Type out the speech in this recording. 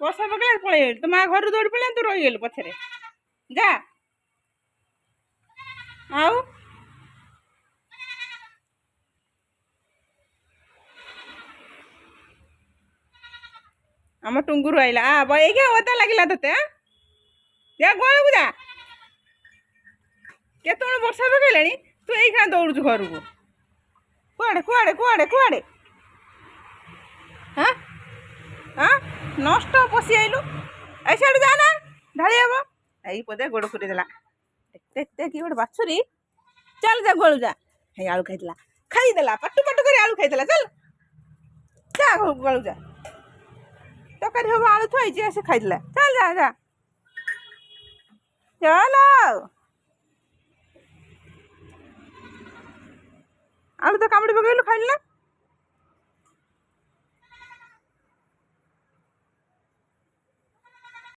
ବର୍ଷା ପକେଇଲା ପଳେଇଗଲି ତୋ ମା ଘରୁ ଦୌଡ଼ି ପଳେଇଲା ତୁ ରହିଗଲୁ ପଛରେ ଯା ଆଉ ଆମ ଟୁଙ୍ଗୁରୁ ଆଇଲା ଏଇକା ଓଦା ଲାଗିଲା ତତେ ଯା ଗୁହାଳକୁ ଯା କେତେବେଳେ ବର୍ଷା ପକେଇଲାଣି ତୁ ଏଇଖିଣା ଦୌଡୁଛୁ ଘରକୁ କୁଆଡ଼େ କୁଆଡ଼େ କୁଆଡ଼େ କୁଆଡ଼େ ହାଁ ହାଁ ନଷ୍ଟ ପଶି ଆଇଲୁ ଏ ସିଆଡ଼ୁ ଯା ନା ଢାଳି ହବ ଏଇ ପଦେ ଗୋଡ଼ ଫୁରେଇଦେଲା ଏତେ ଏତେ କି ଗୋଟେ ବାଛୁରୀ ଚାଲ ଯା ଗୁହାଳୁ ଯା ହେଇ ଆଳୁ ଖାଇଦେଲା ପାଟୁ ପାଟୁ କରି ଆଳୁ ଖାଇଦେଲା ଚାଲ ଯା ଗୁହାଳୁ ଯା ତରକାରୀ ହବ ଆଳୁ ଥୁଆ ହେଇଛି ସେ ଖାଇଦେଲା ଚାଲ ଯା ଯା ଚାଲ ଆଳୁ ତ କାମୁଡ଼ି ପକେଇଲୁ ଖାଇଲୁ ନା